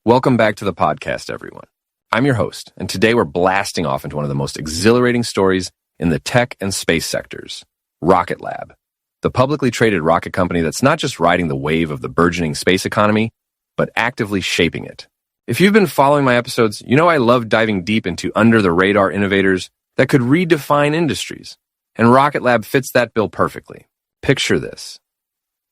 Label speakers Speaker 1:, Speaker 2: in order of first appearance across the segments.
Speaker 1: Welcome back to the podcast, everyone. I'm your host, and today we're blasting off into one of the most exhilarating stories in the tech and space sectors, Rocket Lab, the publicly traded rocket company that's not just riding the wave of the burgeoning space economy, but actively shaping it. If you've been following my episodes, you know I love diving deep into under-the-radar innovators that could redefine industries, and Rocket Lab fits that bill perfectly. Picture this.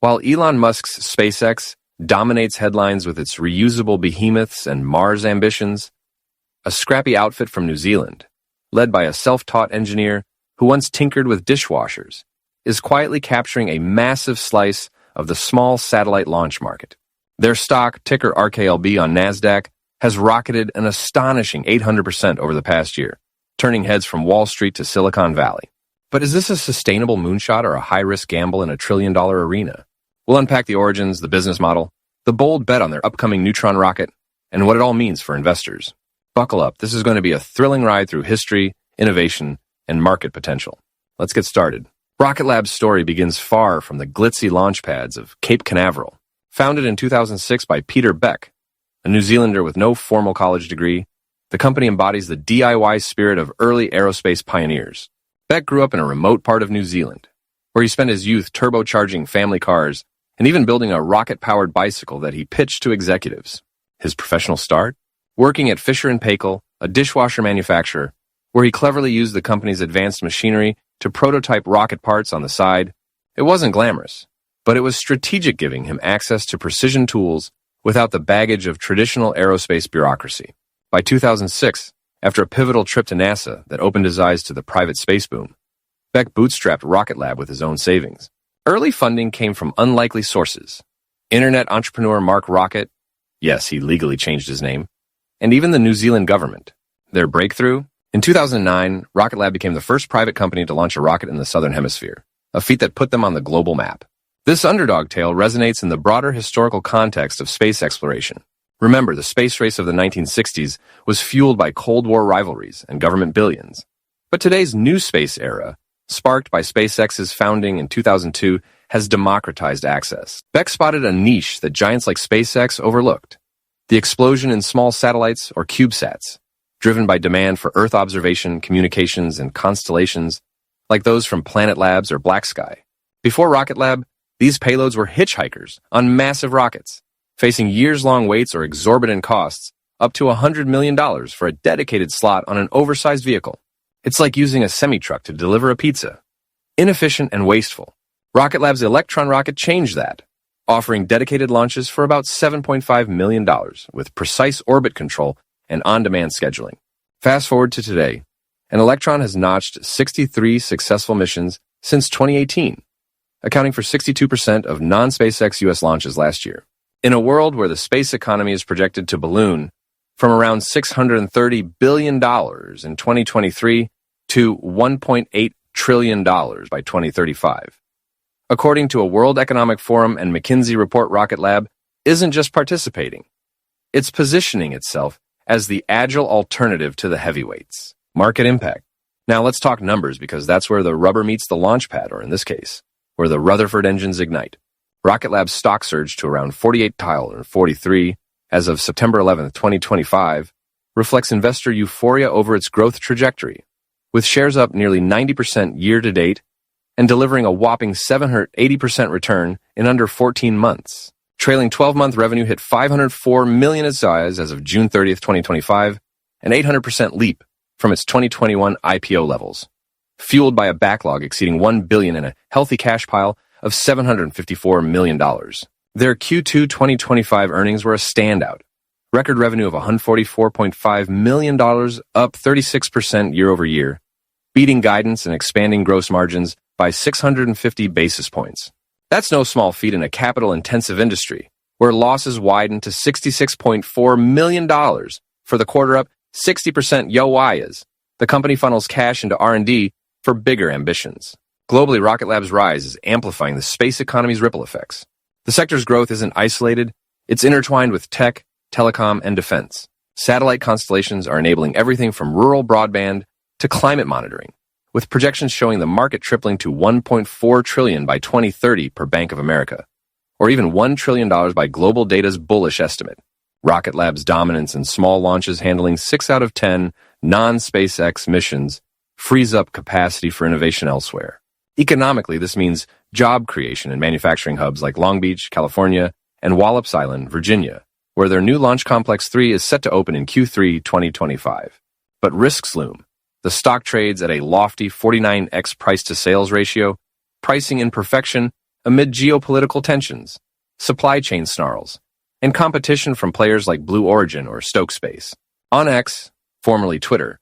Speaker 1: While Elon Musk's SpaceX dominates headlines with its reusable behemoths and Mars ambitions, a scrappy outfit from New Zealand, led by a self-taught engineer who once tinkered with dishwashers, is quietly capturing a massive slice of the small satellite launch market. Their stock, ticker RKLB on NASDAQ, has rocketed an astonishing 800% over the past year, turning heads from Wall Street to Silicon Valley. But is this a sustainable moonshot or a high-risk gamble in a trillion-dollar arena? We'll unpack the origins, the business model, the bold bet on their upcoming neutron rocket, and what it all means for investors. Buckle up. This is going to be a thrilling ride through history, innovation, and market potential. Let's get started. Rocket Lab's story begins far from the glitzy launch pads of Cape Canaveral. Founded in 2006 by Peter Beck, a New Zealander with no formal college degree, the company embodies the DIY spirit of early aerospace pioneers. Beck grew up in a remote part of New Zealand, where he spent his youth turbocharging family cars and even building a rocket-powered bicycle that he pitched to executives. His professional start? Working at Fisher & Paykel, a dishwasher manufacturer, where he cleverly used the company's advanced machinery to prototype rocket parts on the side. It wasn't glamorous, but it was strategic, giving him access to precision tools without the baggage of traditional aerospace bureaucracy. By 2006, after a pivotal trip to NASA that opened his eyes to the private space boom, Beck bootstrapped Rocket Lab with his own savings. Early funding came from unlikely sources. Internet entrepreneur Mark Rocket, yes, he legally changed his name, and even the New Zealand government. Their breakthrough? In 2009, Rocket Lab became the first private company to launch a rocket in the Southern Hemisphere, a feat that put them on the global map. This underdog tale resonates in the broader historical context of space exploration. Remember, the space race of the 1960s was fueled by Cold War rivalries and government billions. But today's new space era, sparked by SpaceX's founding in 2002, has democratized access. Beck spotted a niche that giants like SpaceX overlooked: the explosion in small satellites, or CubeSats, driven by demand for Earth observation, communications, and constellations like those from Planet Labs or Black Sky. Before Rocket Lab, these payloads were hitchhikers on massive rockets, facing years-long waits or exorbitant costs, up to $100 million for a dedicated slot on an oversized vehicle. It's like using a semi-truck to deliver a pizza. Inefficient and wasteful. Rocket Lab's Electron rocket changed that, offering dedicated launches for about $7.5 million, with precise orbit control and on-demand scheduling. Fast forward to today, and Electron has notched 63 successful missions since 2018, accounting for 62% of non-SpaceX U.S. launches last year. In a world where the space economy is projected to balloon from around $630 billion in 2023 to $1.8 trillion by 2035. According to a World Economic Forum and McKinsey report, Rocket Lab isn't just participating. It's positioning itself as the agile alternative to the heavyweights. Market impact. Now let's talk numbers, because that's where the rubber meets the launch pad, or in this case, where the Rutherford engines ignite. Rocket Lab's stock surged to around $48.43 as of September 11, 2025, reflects investor euphoria over its growth trajectory, with shares up nearly 90% year-to-date and delivering a whopping 780% return in under 14 months. Trailing 12-month revenue hit $504 million in size as of June 30th, 2025, an 800% leap from its 2021 IPO levels, fueled by a backlog exceeding $1 billion and a healthy cash pile of $754 million. Their Q2 2025 earnings were a standout. Record revenue of $144.5 million, up 36% year-over-year, beating guidance and expanding gross margins by 650 basis points. That's no small feat in a capital-intensive industry, where losses widened to $66.4 million for the quarter, up 60% yo-why-is. The company funnels cash into R&D for bigger ambitions. Globally, Rocket Lab's rise is amplifying the space economy's ripple effects. The sector's growth isn't isolated, it's intertwined with tech, telecom, and defense. Satellite constellations are enabling everything from rural broadband to climate monitoring, with projections showing the market tripling to $1.4 trillion by 2030 per Bank of America, or even $1 trillion by Global Data's bullish estimate. Rocket Lab's dominance in small launches handling 6 out of 10 non-SpaceX missions frees up capacity for innovation elsewhere. Economically, this means job creation in manufacturing hubs like Long Beach, California, and Wallops Island, Virginia, where their new Launch Complex 3 is set to open in Q3 2025. But risks loom. The stock trades at a lofty 49x price-to-sales ratio, pricing imperfection amid geopolitical tensions, supply chain snarls, and competition from players like Blue Origin or Stoke Space. On X, formerly Twitter,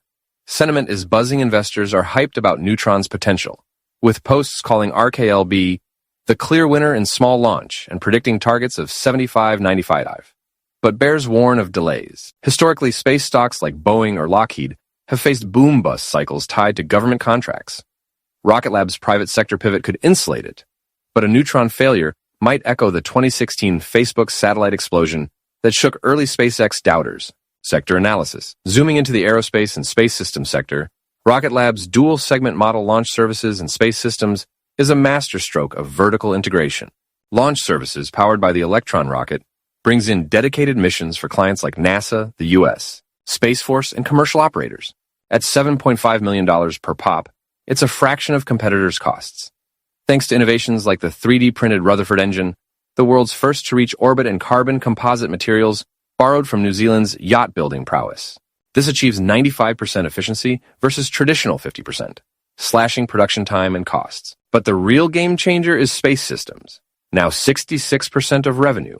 Speaker 1: sentiment is buzzing. Investors are hyped about Neutron's potential, with posts calling RKLB the clear winner in small launch and predicting targets of 75-95. But bears warn of delays. Historically, space stocks like Boeing or Lockheed have faced boom-bust cycles tied to government contracts. Rocket Lab's private sector pivot could insulate it, but a Neutron failure might echo the 2016 Facebook satellite explosion that shook early SpaceX doubters. Sector analysis. Zooming into the aerospace and space systems sector, Rocket Lab's dual-segment model launch services and space systems is a masterstroke of vertical integration. Launch services, powered by the Electron rocket, brings in dedicated missions for clients like NASA, the U.S., Space Force, and commercial operators. At $7.5 million per pop, it's a fraction of competitors' costs. Thanks to innovations like the 3D printed Rutherford engine, the world's first to reach orbit, and carbon composite materials borrowed from New Zealand's yacht building prowess. This achieves 95% efficiency versus traditional 50%, slashing production time and costs. But the real game changer is space systems, now 66% of revenue,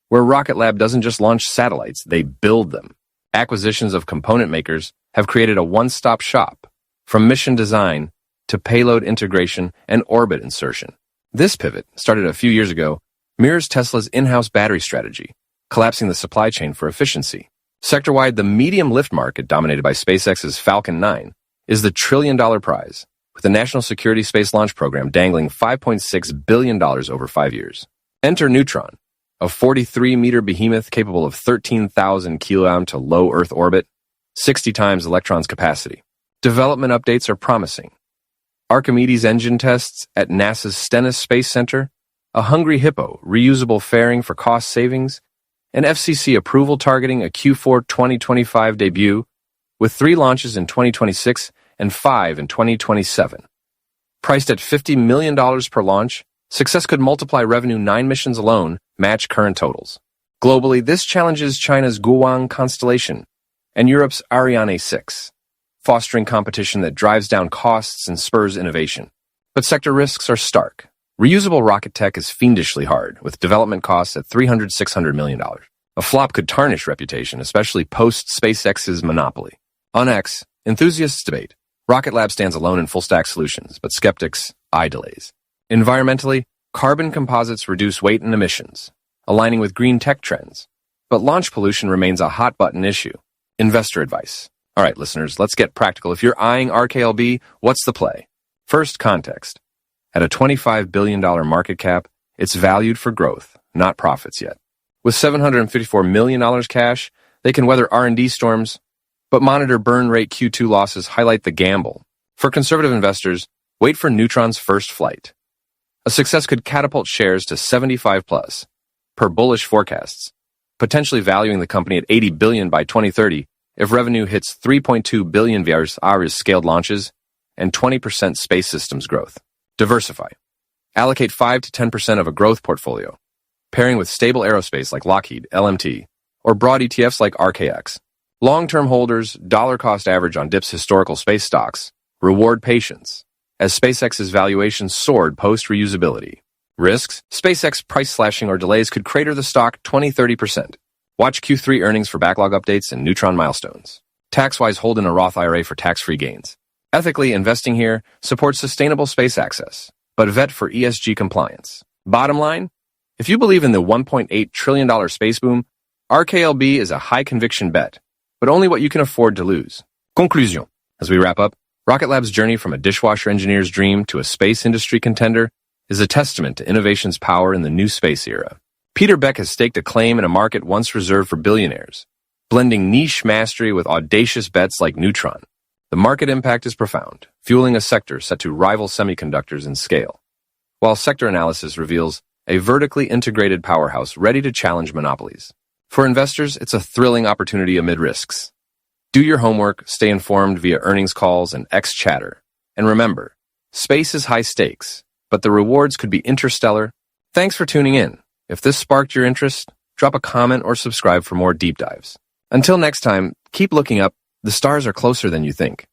Speaker 1: where Rocket Lab doesn't just launch satellites, they build them. Acquisitions of component makers have created a one-stop shop, from mission design to payload integration and orbit insertion. This pivot, started a few years ago, mirrors Tesla's in-house battery strategy, collapsing the supply chain for efficiency. Sector-wide, the medium lift market, dominated by SpaceX's Falcon 9, is the trillion-dollar prize, with the National Security Space Launch Program dangling $5.6 billion over 5 years. Enter Neutron, a 43-meter behemoth capable of 13,000 km to low Earth orbit, 60 times Electron's capacity. Development updates are promising. Archimedes engine tests at NASA's Stennis Space Center, a Hungry Hippo reusable fairing for cost savings, and FCC approval targeting a Q4 2025 debut, with 3 launches in 2026 and 5 in 2027. Priced at $50 million per launch, success could multiply revenue. 9 missions alone match current totals. Globally, this challenges China's Guoang constellation and Europe's Ariane 6, fostering competition that drives down costs and spurs innovation. But sector risks are stark. Reusable rocket tech is fiendishly hard, with development costs at $300–600 million. A flop could tarnish reputation, especially post-SpaceX's monopoly. On X, enthusiasts debate. Rocket Lab stands alone in full-stack solutions, but skeptics eye delays. Environmentally, carbon composites reduce weight and emissions, aligning with green tech trends. But launch pollution remains a hot-button issue. Investor advice. All right, listeners, let's get practical. If you're eyeing RKLB, what's the play? First, context. At a $25 billion market cap, it's valued for growth, not profits yet. With $754 million cash, they can weather R&D storms, but monitor burn rate. Q2 losses highlight the gamble. For conservative investors, wait for Neutron's first flight. A success could catapult shares to 75+ per bullish forecasts, potentially valuing the company at $80 billion by 2030 if revenue hits $3.2 billion via ARIS scaled launches and 20% space systems growth. Diversify. Allocate 5–10% of a growth portfolio, pairing with stable aerospace like Lockheed, LMT, or broad ETFs like RKX. Long-term holders, dollar cost average on DIP's historical space stocks, reward patience, as SpaceX's valuation soared post-reusability. Risks: SpaceX price slashing or delays could crater the stock 20–30%. Watch Q3 earnings for backlog updates and Neutron milestones. Tax-wise, hold in a Roth IRA for tax-free gains. Ethically, investing here supports sustainable space access, but vet for ESG compliance. Bottom line, if you believe in the $1.8 trillion space boom, RKLB is a high-conviction bet, but only what you can afford to lose. Conclusion. As we wrap up, Rocket Lab's journey from a dishwasher engineer's dream to a space industry contender is a testament to innovation's power in the new space era. Peter Beck has staked a claim in a market once reserved for billionaires, blending niche mastery with audacious bets like Neutron. The market impact is profound, fueling a sector set to rival semiconductors in scale, while sector analysis reveals a vertically integrated powerhouse ready to challenge monopolies. For investors, it's a thrilling opportunity amid risks. Do your homework, stay informed via earnings calls and X chatter. And remember, space is high stakes, but the rewards could be interstellar. Thanks for tuning in. If this sparked your interest, drop a comment or subscribe for more deep dives. Until next time, keep looking up. The stars are closer than you think.